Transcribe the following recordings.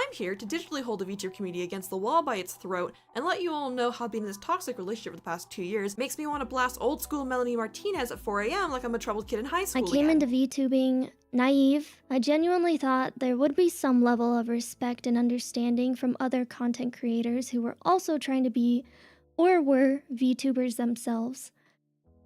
I'm here to digitally hold the VTuber community against the wall by its throat and let you all know how being in this toxic relationship for the past 2 years makes me want to blast old school Melanie Martinez at 4 a.m. like I'm a troubled kid in high school I came again. into VTubing naive. I genuinely thought there would be some level of respect and understanding from other content creators who were also trying to be or were VTubers themselves.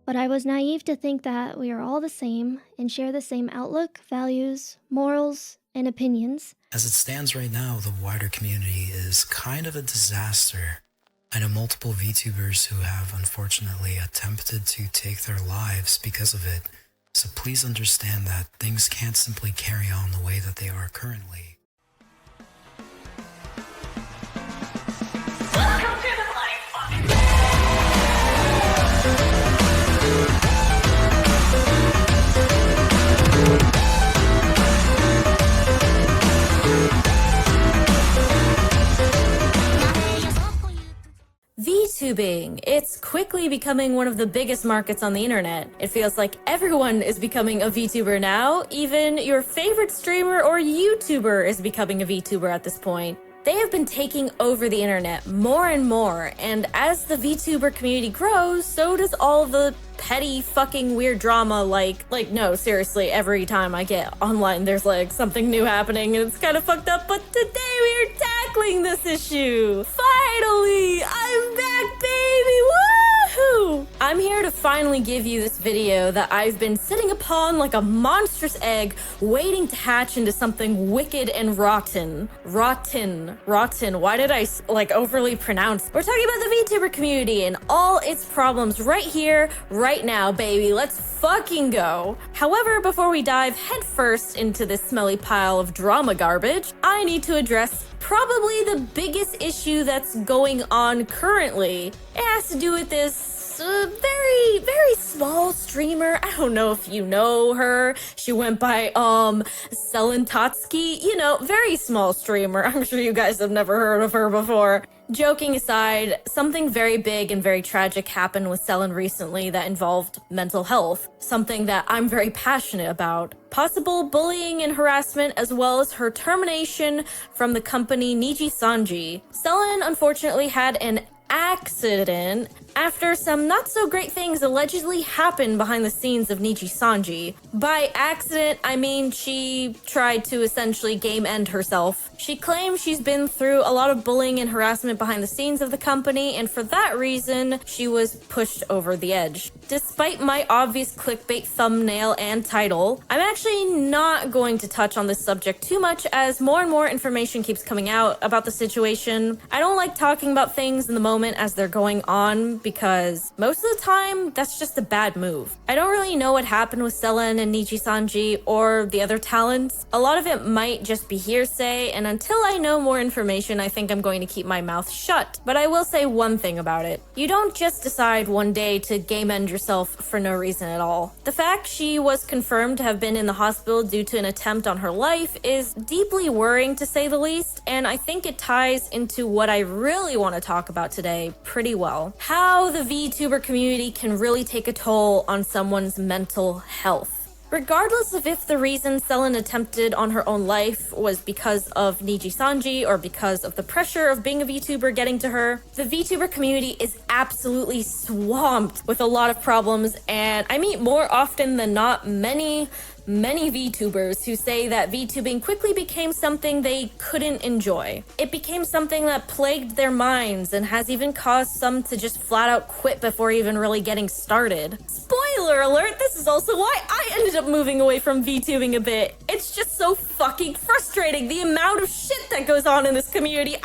But I was naive to think that we are all the same and share the same outlook, values, morals, and opinions. As it stands right now, the wider community is kind of a disaster. I know multiple VTubers who have unfortunately attempted to take their lives because of it, so please understand that things can't simply carry on the way that they are currently. Welcome to the life. VTubing. It's quickly becoming one of the biggest markets on the internet. It feels like everyone is becoming a VTuber now. Even your favorite streamer or YouTuber is becoming a VTuber at this point. They have been taking over the internet more and more, and as the VTuber community grows, so does all the petty fucking weird drama like no, seriously, every time I get online there's like something new happening and it's kind of fucked up, but today we are tackling this issue. Finally, I'm back, baby, woohoo! I'm here to finally give you this video that I've been sitting upon like a monstrous egg, waiting to hatch into something wicked and rotten. Rotten. Why did I overly pronounce? We're talking about the VTuber community and all its problems right here, right now, baby. Let's fucking go. However, before we dive headfirst into this smelly pile of drama garbage, I need to address probably the biggest issue that's going on currently. It has to do with this very small streamer. I don't know if you know her. She went by Selin, you know, very small streamer. I'm sure you guys have never heard of her before. Joking aside, something very big and very tragic happened with Selin recently that involved mental health, something that I'm very passionate about. Possible bullying and harassment, as well as her termination from the company Niji Sanji. Selin unfortunately had an accident after some not so great things allegedly happened behind the scenes of Niji Sanji. By accident, I mean she tried to essentially game end herself. She claims she's been through a lot of bullying and harassment behind the scenes of the company, and for that reason, she was pushed over the edge. Despite my obvious clickbait thumbnail and title, I'm actually not going to touch on this subject too much as more and more information keeps coming out about the situation. I don't like talking about things in the moment as they're going on because most of the time, that's just a bad move. I don't really know what happened with Selin and Niji Sanji or the other talents. A lot of it might just be hearsay, and until I know more information, I think I'm going to keep my mouth shut. But I will say one thing about it. You don't just decide one day to game end yourself for no reason at all. The fact she was confirmed to have been in the hospital due to an attempt on her life is deeply worrying to say the least, and I think it ties into what I really want to talk about today pretty well. How the VTuber community can really take a toll on someone's mental health. Regardless of if the reason Selin attempted on her own life was because of Niji Sanji or because of the pressure of being a VTuber getting to her, the VTuber community is absolutely swamped with a lot of problems, and I meet more often than not many VTubers who say that VTubing quickly became something they couldn't enjoy. It became something that plagued their minds and has even caused some to just flat out quit before even really getting started. Spoiler alert, this is also why I ended up moving away from VTubing a bit. It's just so fucking frustrating, the amount of shit that goes on in this community.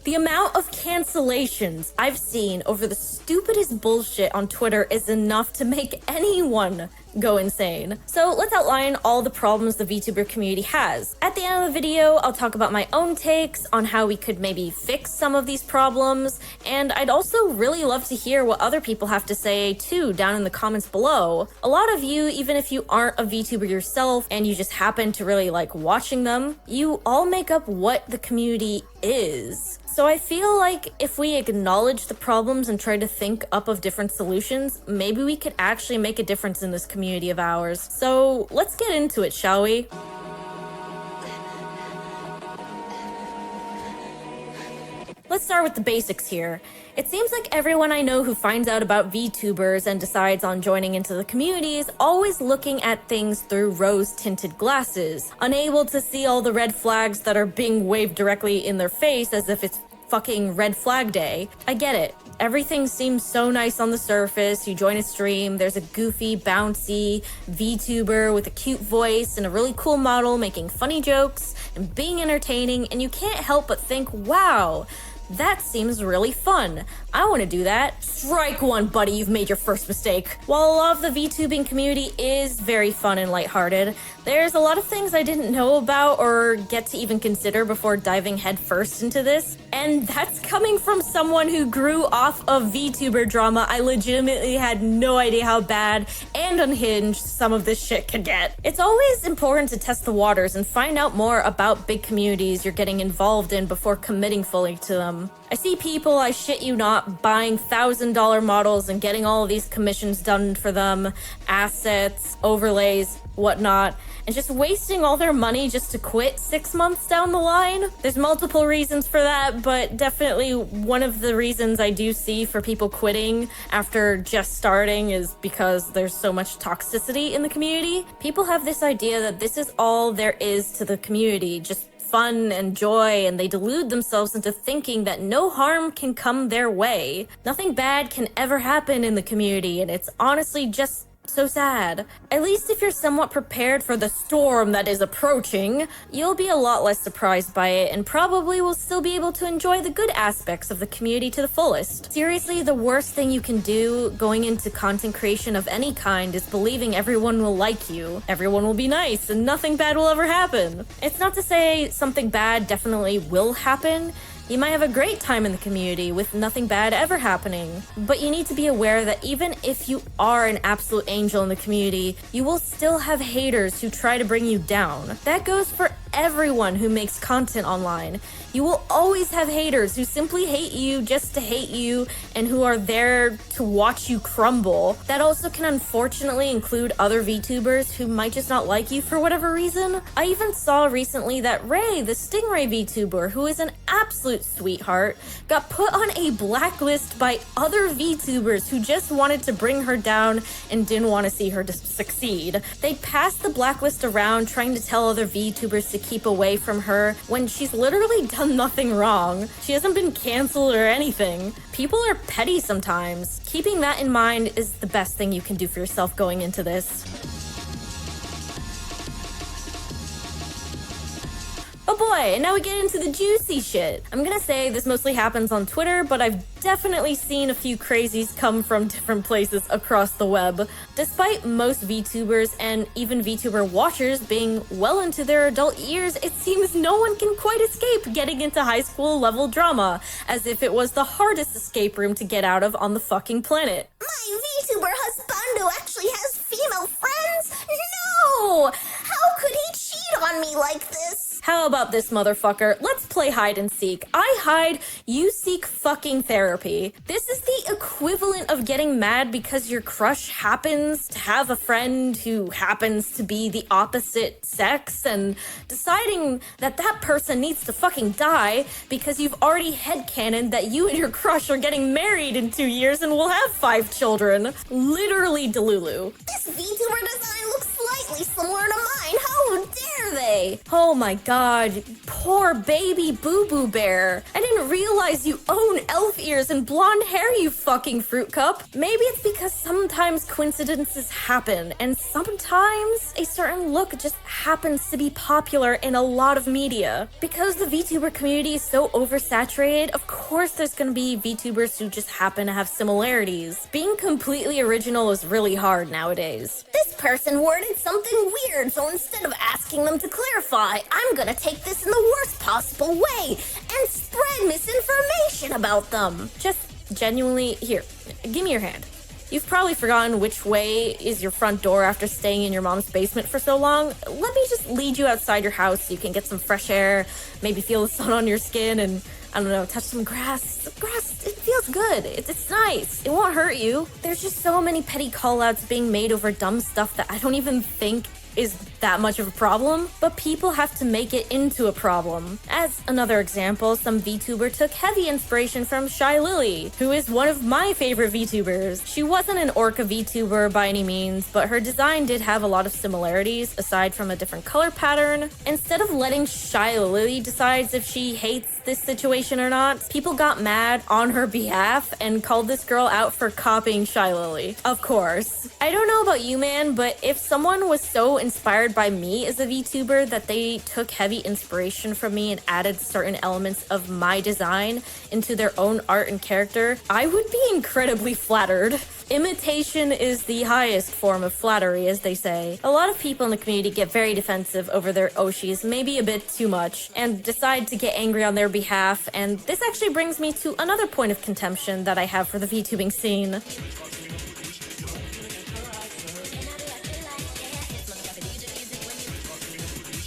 The amount of cancellations I've seen over the stupidest bullshit on Twitter is enough to make anyone go insane. So let's outline all the problems the VTuber community has. At the end of the video, I'll talk about my own takes on how we could maybe fix some of these problems, and I'd also really love to hear what other people have to say too down in the comments below. A lot of you, even if you aren't a VTuber yourself and you just happen to really like watching them, you all make up what the community is. So I feel like if we acknowledge the problems and try to think up of different solutions, maybe we could actually make a difference in this community of ours. So let's get into it, shall we? Let's start with the basics here. It seems like everyone I know who finds out about VTubers and decides on joining into the community is always looking at things through rose-tinted glasses, unable to see all the red flags that are being waved directly in their face as if it's fucking red flag day. I get it. Everything seems so nice on the surface. You join a stream, there's a goofy, bouncy VTuber with a cute voice and a really cool model making funny jokes and being entertaining, and you can't help but think, wow, that seems really fun. I want to do that. Strike one, buddy, you've made your first mistake. While a lot of the VTubing community is very fun and lighthearted, there's a lot of things I didn't know about or get to even consider before diving headfirst into this. And that's coming from someone who grew off of VTuber drama. I legitimately had no idea how bad and unhinged some of this shit could get. It's always important to test the waters and find out more about big communities you're getting involved in before committing fully to them. I see people, I shit you not, buying $1,000 models and getting all of these commissions done for them, assets, overlays, whatnot, and just wasting all their money just to quit 6 months down the line. There's multiple reasons for that, but definitely one of the reasons I do see for people quitting after just starting is because there's so much toxicity in the community. People have this idea that this is all there is to the community, just fun and joy, and they delude themselves into thinking that no harm can come their way. Nothing bad can ever happen in the community, and it's honestly just so sad. At least if you're somewhat prepared for the storm that is approaching, you'll be a lot less surprised by it and probably will still be able to enjoy the good aspects of the community to the fullest. Seriously, the worst thing you can do going into content creation of any kind is believing everyone will like you, everyone will be nice, and nothing bad will ever happen. It's not to say something bad definitely will happen. You might have a great time in the community with nothing bad ever happening, but you need to be aware that even if you are an absolute angel in the community, you will still have haters who try to bring you down. That goes for everyone who makes content online. You will always have haters who simply hate you just to hate you and who are there to watch you crumble. That also can unfortunately include other VTubers who might just not like you for whatever reason. I even saw recently that Ray, the Stingray VTuber, who is an absolute sweetheart, got put on a blacklist by other VTubers who just wanted to bring her down and didn't want to see her succeed. They passed the blacklist around trying to tell other VTubers to keep away from her when she's literally done nothing wrong. She hasn't been canceled or anything. People are petty sometimes. Keeping that in mind is the best thing you can do for yourself going into this. Oh boy, and now we get into the juicy shit. I'm gonna say this mostly happens on Twitter, but I've definitely seen a few crazies come from different places across the web. Despite most VTubers and even VTuber watchers being well into their adult years, it seems no one can quite escape getting into high school level drama, as if it was the hardest escape room to get out of on the fucking planet. My VTuber husbando actually has female friends? No! How could he cheat on me like this? How about this, motherfucker? Let's play hide and seek. I hide, you seek fucking therapy. This is the equivalent of getting mad because your crush happens to have a friend who happens to be the opposite sex and deciding that that person needs to fucking die because you've already headcanoned that you and your crush are getting married in 2 years and will have 5 children. Literally Delulu. This VTuber design looks slightly similar to mine. How dare they? Oh my god, poor baby boo-boo bear. I didn't realize you own elf ears and blonde hair, you fucking fruit cup. Maybe it's because sometimes coincidences happen, and sometimes a certain look just happens to be popular in a lot of media. Because the VTuber community is so oversaturated, of course there's gonna be VTubers who just happen to have similarities. Being completely original is really hard nowadays. This person worded something weird, so instead of asking them to clarify, I'm gonna take this in the worst possible way and spread misinformation about them. Just genuinely, here, give me your hand. You've probably forgotten which way is your front door after staying in your mom's basement for so long. Let me just lead you outside your house so you can get some fresh air, maybe feel the sun on your skin, and I don't know, touch some grass. Grass, it feels good. It's nice. It won't hurt you. There's just so many petty callouts being made over dumb stuff that I don't even think is that much of a problem, but people have to make it into a problem. As another example, some VTuber took heavy inspiration from Shy Lily, who is one of my favorite VTubers. She wasn't an orca VTuber by any means, but her design did have a lot of similarities aside from a different color pattern. Instead of letting Shy Lily decide if she hates this situation or not, people got mad on her behalf and called this girl out for copying Shy Lily. Of course. I don't know about you, man, but if someone was so inspired by me as a VTuber that they took heavy inspiration from me and added certain elements of my design into their own art and character, I would be incredibly flattered. Imitation is the highest form of flattery, as they say. A lot of people in the community get very defensive over their Oshis, maybe a bit too much, and decide to get angry on their behalf, and this actually brings me to another point of contention that I have for the VTubing scene.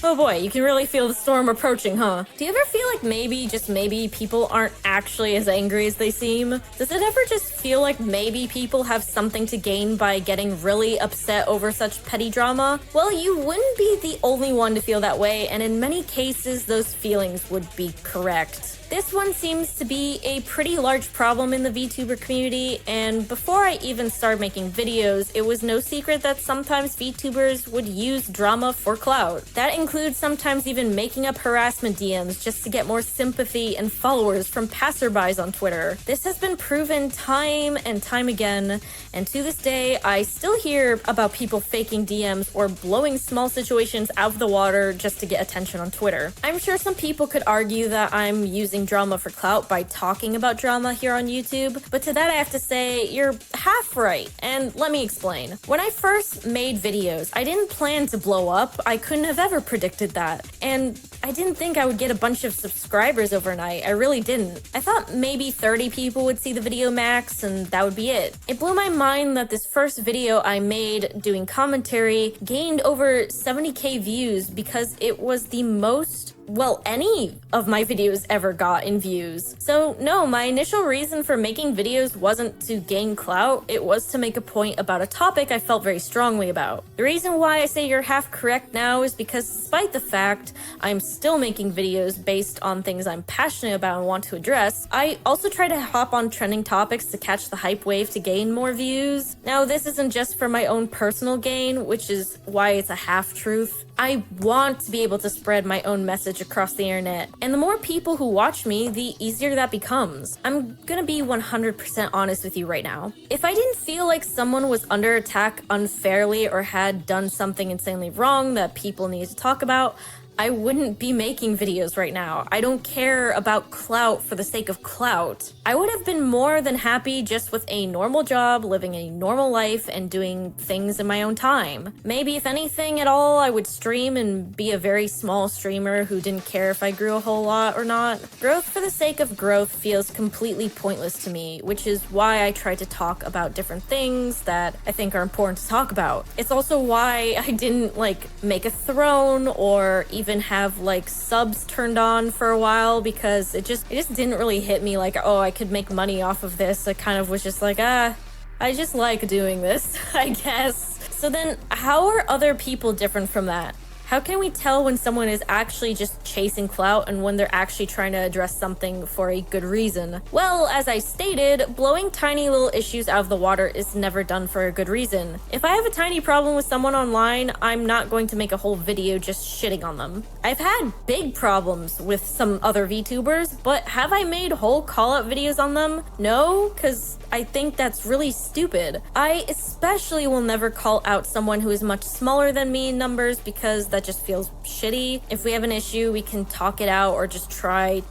Oh boy, you can really feel the storm approaching, huh? Do you ever feel like maybe, just maybe, people aren't actually as angry as they seem? Does it ever just feel like maybe people have something to gain by getting really upset over such petty drama? Well, you wouldn't be the only one to feel that way, and in many cases, those feelings would be correct. This one seems to be a pretty large problem in the VTuber community, and before I even started making videos, it was no secret that sometimes VTubers would use drama for clout. That includes sometimes even making up harassment DMs just to get more sympathy and followers from passerbys on Twitter. This has been proven time and time again, and to this day, I still hear about people faking DMs or blowing small situations out of the water just to get attention on Twitter. I'm sure some people could argue that I'm using drama for clout by talking about drama here on YouTube, but to that I have to say, you're half right, and let me explain. When I first made videos, I didn't plan to blow up. I couldn't have ever predicted that, and I didn't think I would get a bunch of subscribers overnight. I really didn't. I thought maybe 30 people would see the video max, and that would be it. It blew my mind that this first video I made doing commentary gained over 70k views because it was the most, well, any of my videos ever got in views. So no, my initial reason for making videos wasn't to gain clout, it was to make a point about a topic I felt very strongly about. The reason why I say you're half correct now is because despite the fact I'm still making videos based on things I'm passionate about and want to address, I also try to hop on trending topics to catch the hype wave to gain more views. Now, this isn't just for my own personal gain, which is why it's a half-truth. I want to be able to spread my own message across the internet, and the more people who watch me, the easier that becomes. I'm gonna be 100% honest with you right now. If I didn't feel like someone was under attack unfairly or had done something insanely wrong that people need to talk about, I wouldn't be making videos right now. I don't care about clout for the sake of clout. I would have been more than happy just with a normal job, living a normal life, and doing things in my own time. Maybe if anything at all, I would stream and be a very small streamer who didn't care if I grew a whole lot or not. Growth for the sake of growth feels completely pointless to me, which is why I try to talk about different things that I think are important to talk about. It's also why I didn't make a throne or even have subs turned on for a while, because it just didn't really hit me like, oh, I could make money off of this. I kind of was just like, I just like doing this, I guess. So then how are other people different from that? How can we tell when someone is actually just chasing clout and when they're actually trying to address something for a good reason? Well, as I stated, blowing tiny little issues out of the water is never done for a good reason. If I have a tiny problem with someone online, I'm not going to make a whole video just shitting on them. I've had big problems with some other VTubers, but have I made whole call-out videos on them? No, because I think that's really stupid. I especially will never call out someone who is much smaller than me in numbers, because that just feels shitty. If we have an issue, we can talk it out or just try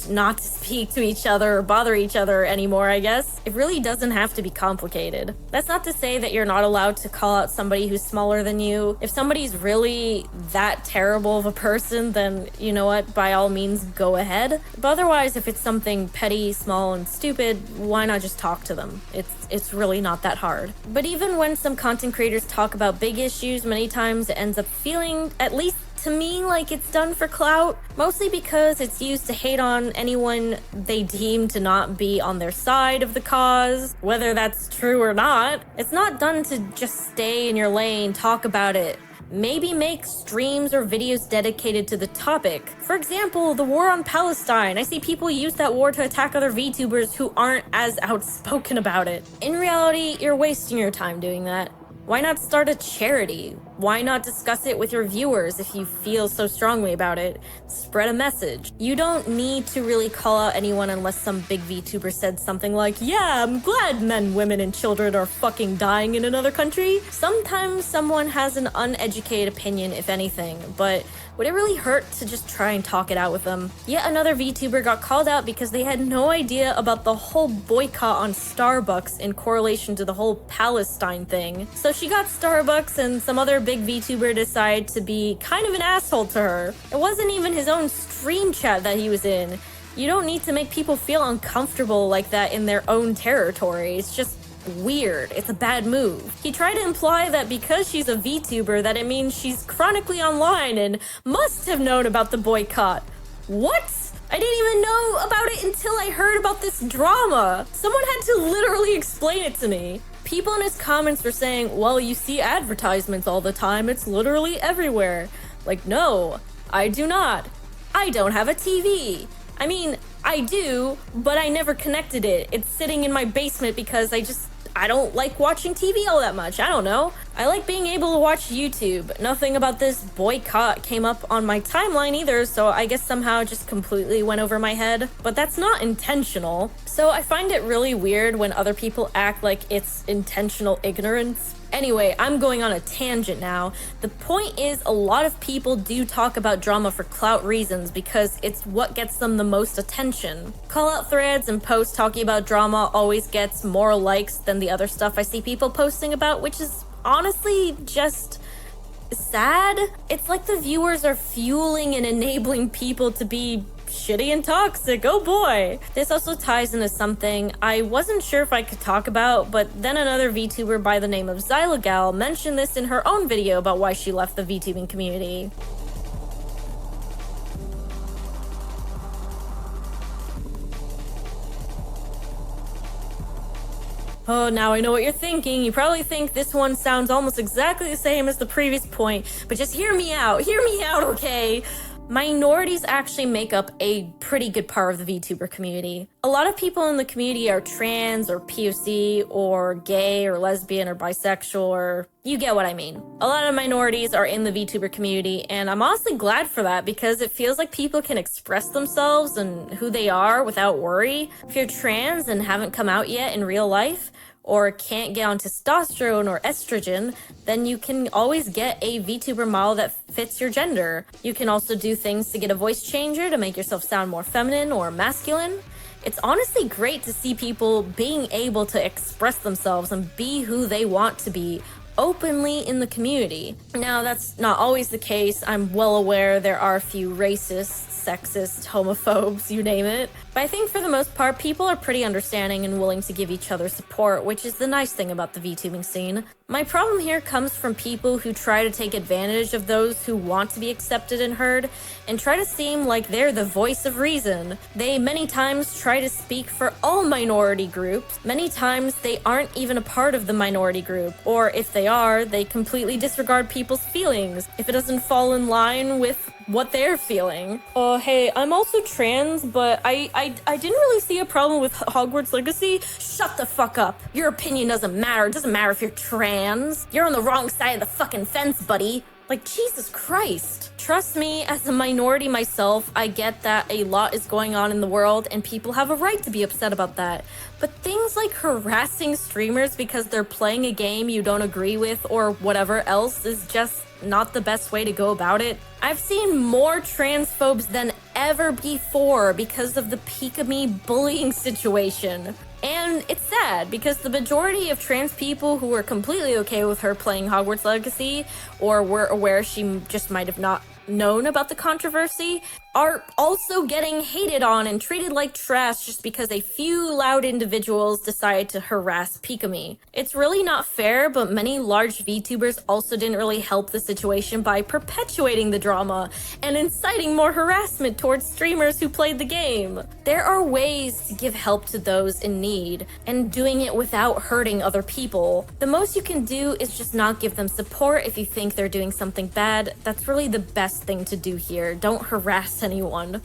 not to speak to each other or bother each other anymore, I guess. It really doesn't have to be complicated. That's not to say that you're not allowed to call out somebody who's smaller than you. If somebody's really that terrible of a person, then you know what, by all means, go ahead. But otherwise, if it's something petty, small, and stupid, why not just talk to them? It's really not that hard. But even when some content creators talk about big issues, many times it ends up feeling, at least to me, like it's done for clout, mostly because it's used to hate on anyone they deem to not be on their side of the cause, whether that's true or not. It's not done to just stay in your lane, talk about it, Maybe make streams or videos dedicated to the topic. For example, the war on Palestine. I see people use that war to attack other VTubers who aren't as outspoken about it. In reality, you're wasting your time doing that. Why not start a charity? Why not discuss it with your viewers if you feel so strongly about it? Spread a message. You don't need to really call out anyone unless some big VTuber said something like, yeah, I'm glad men, women, and children are fucking dying in another country. Sometimes someone has an uneducated opinion, if anything, but would it really hurt to just try and talk it out with them? Yet another VTuber got called out because they had no idea about the whole boycott on Starbucks in correlation to the whole Palestine thing. So she got Starbucks and some other big VTuber decided to be kind of an asshole to her. It wasn't even his own stream chat that he was in. You don't need to make people feel uncomfortable like that in their own territory. It's just weird. It's a bad move. He tried to imply that because she's a VTuber that it means she's chronically online and must have known about the boycott. What? I didn't even know about it until I heard about this drama. Someone had to literally explain it to me. People in his comments were saying, well, you see advertisements all the time. It's literally everywhere. Like, no, I do not. I don't have a TV. I mean, I do, but I never connected it. It's sitting in my basement because I don't like watching TV all that much. I don't know. I like being able to watch YouTube. Nothing about this boycott came up on my timeline either, so I guess somehow it just completely went over my head. But that's not intentional. So I find it really weird when other people act like it's intentional ignorance. Anyway, I'm going on a tangent now. The point is, a lot of people do talk about drama for clout reasons because it's what gets them the most attention. Call-out threads and posts talking about drama always gets more likes than the other stuff I see people posting about, which is honestly just sad. It's like the viewers are fueling and enabling people to be shitty and toxic. Oh boy. This also ties into something I wasn't sure if I could talk about, but then another VTuber by the name of Xylogal mentioned this in her own video about why she left the VTubing community. Oh, now I know what you're thinking. You probably think this one sounds almost exactly the same as the previous point, but just hear me out. Hear me out, okay? Minorities actually make up a pretty good part of the VTuber community. A lot of people in the community are trans or POC or gay or lesbian or bisexual, or you get what I mean. A lot of minorities are in the VTuber community, and I'm honestly glad for that because it feels like people can express themselves and who they are without worry. If you're trans and haven't come out yet in real life, or can't get on testosterone or estrogen, then you can always get a VTuber model that fits your gender. You can also do things to get a voice changer to make yourself sound more feminine or masculine. It's honestly great to see people being able to express themselves and be who they want to be openly in the community. Now, that's not always the case. I'm well aware there are a few racists, sexist, homophobes, you name it. But I think for the most part, people are pretty understanding and willing to give each other support, which is the nice thing about the VTubing scene. My problem here comes from people who try to take advantage of those who want to be accepted and heard, and try to seem like they're the voice of reason. They many times try to speak for all minority groups. Many times they aren't even a part of the minority group, or if they are, they completely disregard people's feelings if it doesn't fall in line with what they're feeling. Oh, hey, I'm also trans, but I didn't really see a problem with Hogwarts Legacy. Shut the fuck up. Your opinion doesn't matter. It doesn't matter if you're trans. You're on the wrong side of the fucking fence, buddy. Like, Jesus Christ. Trust me, as a minority myself, I get that a lot is going on in the world and people have a right to be upset about that. But things like harassing streamers because they're playing a game you don't agree with or whatever else is just not the best way to go about it. I've seen more transphobes than ever before because of the peek-a-me bullying situation. And it's sad because the majority of trans people who were completely okay with her playing Hogwarts Legacy or were aware she just might have not known about the controversy, are also getting hated on and treated like trash just because a few loud individuals decide to harass Pikami. It's really not fair, but many large VTubers also didn't really help the situation by perpetuating the drama and inciting more harassment towards streamers who played the game. There are ways to give help to those in need, and doing it without hurting other people. The most you can do is just not give them support if you think they're doing something bad. That's really the best thing to do here. Don't harass anyone.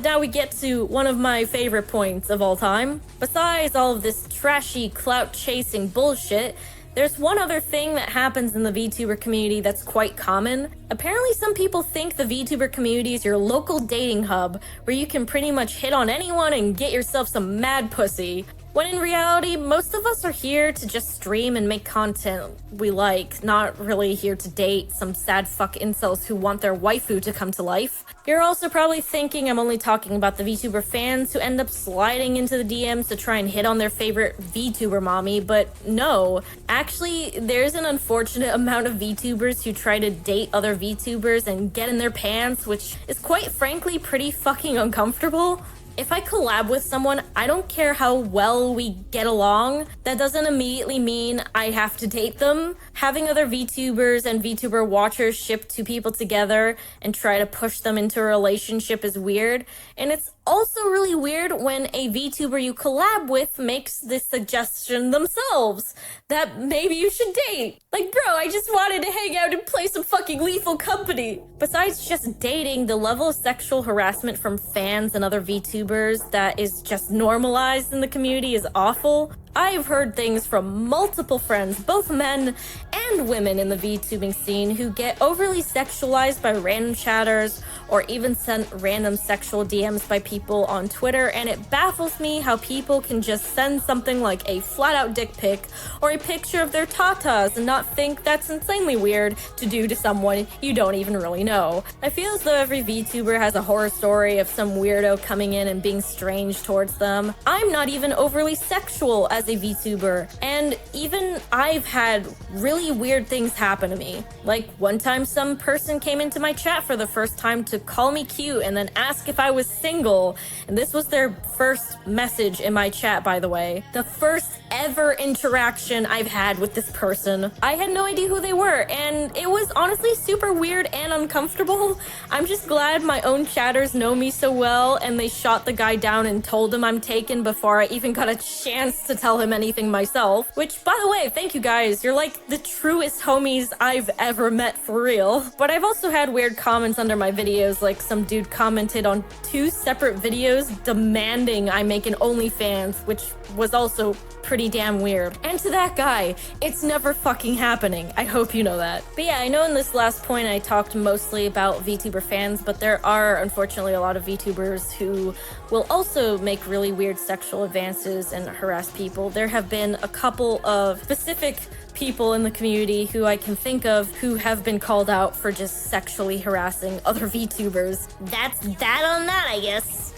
Now we get to one of my favorite points of all time. Besides all of this trashy clout-chasing bullshit, there's one other thing that happens in the VTuber community that's quite common. Apparently some people think the VTuber community is your local dating hub, where you can pretty much hit on anyone and get yourself some mad pussy. When in reality, most of us are here to just stream and make content we like, not really here to date some sad fuck incels who want their waifu to come to life. You're also probably thinking I'm only talking about the VTuber fans who end up sliding into the DMs to try and hit on their favorite VTuber mommy, but no. Actually, there's an unfortunate amount of VTubers who try to date other VTubers and get in their pants, which is quite frankly pretty fucking uncomfortable. If I collab with someone, I don't care how well we get along. That doesn't immediately mean I have to date them. Having other VTubers and VTuber watchers ship two people together and try to push them into a relationship is weird. And it's also really weird when a VTuber you collab with makes this suggestion themselves that maybe you should date. Like, bro, I just wanted to hang out and play some fucking Lethal Company. Besides just dating, the level of sexual harassment from fans and other VTubers that is just normalized in the community is awful. I've heard things from multiple friends, both men and women in the VTubing scene, who get overly sexualized by random chatters or even sent random sexual DMs by people on Twitter, and it baffles me how people can just send something like a flat-out dick pic or a picture of their tatas and not think that's insanely weird to do to someone you don't even really know. I feel as though every VTuber has a horror story of some weirdo coming in and being strange towards them. I'm not even overly sexual as a VTuber, and even I've had really weird things happen to me. Like one time some person came into my chat for the first time to call me cute and then ask if I was single, and this was their first message in my chat, by the way. The first ever interaction I've had with this person. I had no idea who they were, and it was honestly super weird and uncomfortable. I'm just glad my own chatters know me so well, and they shot the guy down and told him I'm taken before I even got a chance to tell him anything myself. Which, by the way, thank you guys. You're like the truest homies I've ever met, for real. But I've also had weird comments under my videos, like some dude commented on 2 separate videos demanding I make an OnlyFans, which was also pretty damn weird. And to that guy, it's never fucking happening. I hope you know that. But yeah, I know in this last point I talked mostly about VTuber fans, but there are unfortunately a lot of VTubers who will also make really weird sexual advances and harass people. There have been a couple of specific people in the community who I can think of who have been called out for just sexually harassing other VTubers. That's that on that, I guess.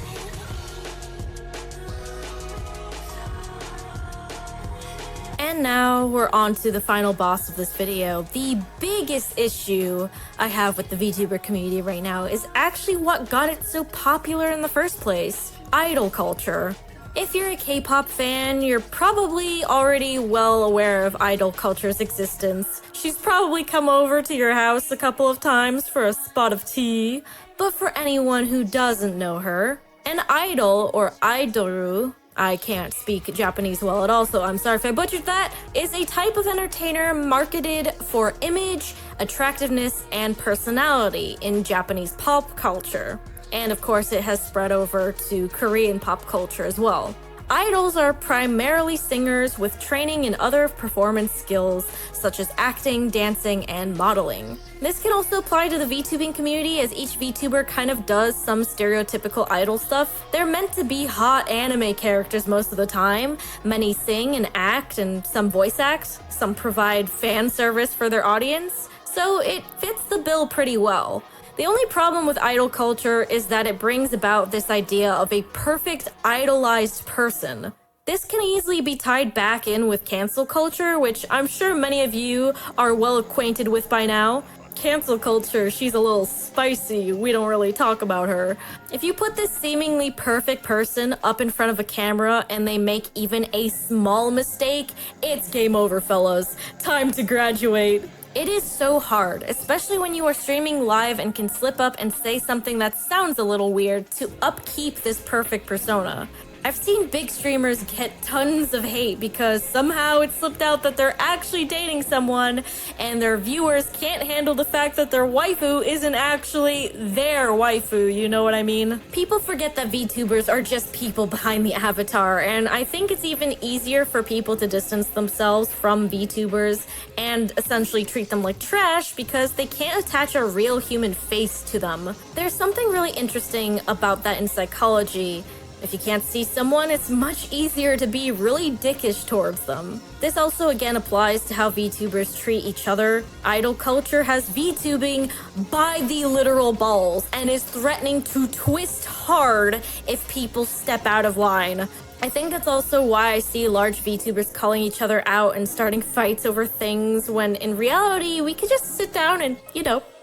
And now we're on to the final boss of this video. The biggest issue I have with the VTuber community right now is actually what got it so popular in the first place: idol culture. If you're a K-pop fan, you're probably already well aware of idol culture's existence. She's probably come over to your house a couple of times for a spot of tea. But for anyone who doesn't know her, an idol, or idoru, I can't speak Japanese well at all, so I'm sorry if I butchered that, is a type of entertainer marketed for image, attractiveness, and personality in Japanese pop culture. And of course, it has spread over to Korean pop culture as well. Idols are primarily singers with training in other performance skills such as acting, dancing, and modeling. This can also apply to the VTubing community, as each VTuber kind of does some stereotypical idol stuff. They're meant to be hot anime characters most of the time. Many sing and act, and some voice act. Some provide fan service for their audience. So it fits the bill pretty well. The only problem with idol culture is that it brings about this idea of a perfect idolized person. This can easily be tied back in with cancel culture, which I'm sure many of you are well acquainted with by now. Cancel culture, she's a little spicy. We don't really talk about her. If you put this seemingly perfect person up in front of a camera and they make even a small mistake, it's game over, fellas. Time to graduate. It is so hard, especially when you are streaming live and can slip up and say something that sounds a little weird, to upkeep this perfect persona. I've seen big streamers get tons of hate because somehow it slipped out that they're actually dating someone and their viewers can't handle the fact that their waifu isn't actually their waifu, you know what I mean? People forget that VTubers are just people behind the avatar, and I think it's even easier for people to distance themselves from VTubers and essentially treat them like trash because they can't attach a real human face to them. There's something really interesting about that in psychology. If you can't see someone, it's much easier to be really dickish towards them. This also again applies to how VTubers treat each other. Idol culture has VTubing by the literal balls and is threatening to twist hard if people step out of line. I think that's also why I see large VTubers calling each other out and starting fights over things when in reality we could just sit down and,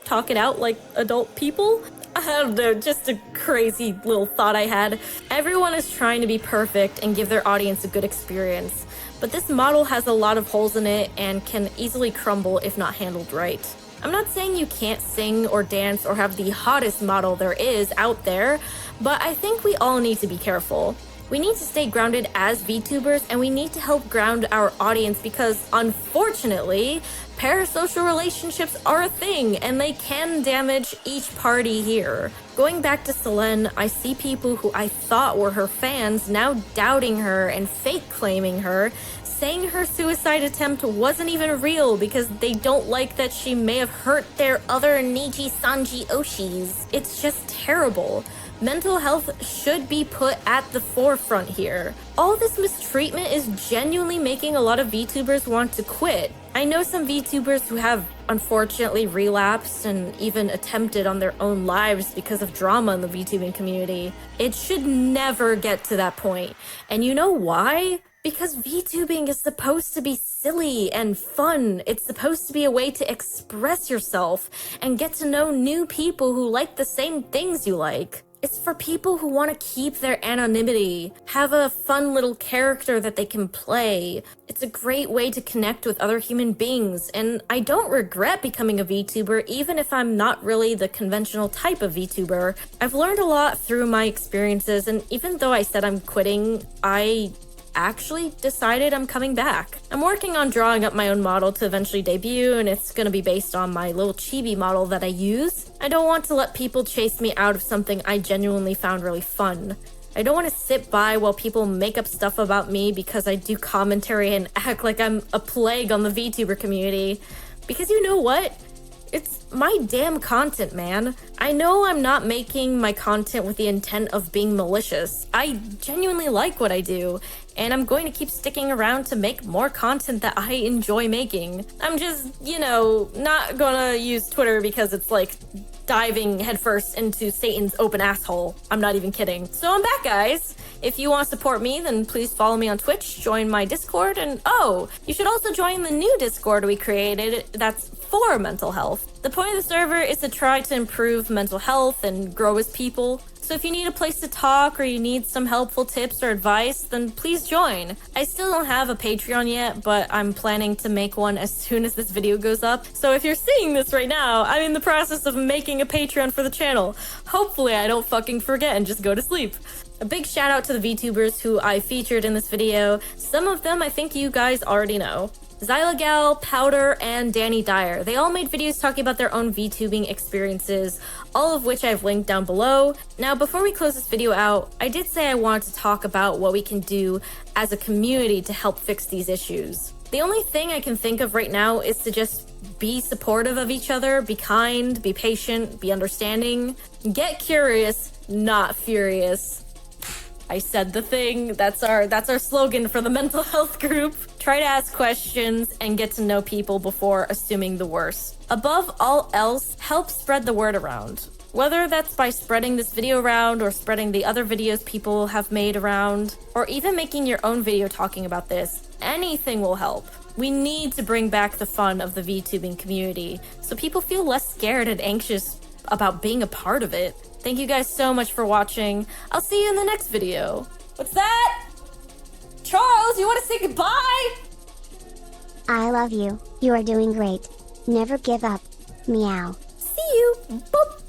talk it out like adult people. I don't know, just a crazy little thought I had. Everyone is trying to be perfect and give their audience a good experience, but this model has a lot of holes in it and can easily crumble if not handled right. I'm not saying you can't sing or dance or have the hottest model there is out there, but I think we all need to be careful. We need to stay grounded as VTubers, and we need to help ground our audience because, unfortunately, parasocial relationships are a thing, and they can damage each party here. Going back to Selene, I see people who I thought were her fans now doubting her and fake claiming her, saying her suicide attempt wasn't even real because they don't like that she may have hurt their other Niji Sanji Oshis. It's just terrible. Mental health should be put at the forefront here. All this mistreatment is genuinely making a lot of VTubers want to quit. I know some VTubers who have unfortunately relapsed and even attempted on their own lives because of drama in the VTubing community. It should never get to that point. And you know why? Because VTubing is supposed to be silly and fun. It's supposed to be a way to express yourself and get to know new people who like the same things you like. It's for people who want to keep their anonymity, have a fun little character that they can play. It's a great way to connect with other human beings, and I don't regret becoming a VTuber even if I'm not really the conventional type of VTuber. I've learned a lot through my experiences, and even though I said I'm quitting, I actually decided I'm coming back. I'm working on drawing up my own model to eventually debut, and it's gonna be based on my little chibi model that I use. I don't want to let people chase me out of something I genuinely found really fun. I don't want to sit by while people make up stuff about me because I do commentary and act like I'm a plague on the VTuber community. Because you know what? It's my damn content, man. I know I'm not making my content with the intent of being malicious. I genuinely like what I do, and I'm going to keep sticking around to make more content that I enjoy making. I'm just, not gonna use Twitter because it's like diving headfirst into Satan's open asshole. I'm not even kidding. So I'm back, guys. If you want to support me, then please follow me on Twitch, join my Discord, and you should also join the new Discord we created that's for mental health. The point of the server is to try to improve mental health and grow as people. So if you need a place to talk or you need some helpful tips or advice, then please join. I still don't have a Patreon yet, but I'm planning to make one as soon as this video goes up. So if you're seeing this right now, I'm in the process of making a Patreon for the channel. Hopefully I don't fucking forget and just go to sleep. A big shout out to the VTubers who I featured in this video. Some of them I think you guys already know. Xylagal, Powder, and Danny Dyer. They all made videos talking about their own VTubing experiences, all of which I've linked down below. Now, before we close this video out, I did say I wanted to talk about what we can do as a community to help fix these issues. The only thing I can think of right now is to just be supportive of each other, be kind, be patient, be understanding, get curious, not furious. I said the thing. That's our slogan for the mental health group. Try to ask questions and get to know people before assuming the worst. Above all else, help spread the word around. Whether that's by spreading this video around or spreading the other videos people have made around, or even making your own video talking about this, anything will help. We need to bring back the fun of the VTubing community so people feel less scared and anxious about being a part of it. Thank you guys so much for watching. I'll see you in the next video. What's that? Charles, you want to say goodbye? I love you. You are doing great. Never give up. Meow. See you. Boop.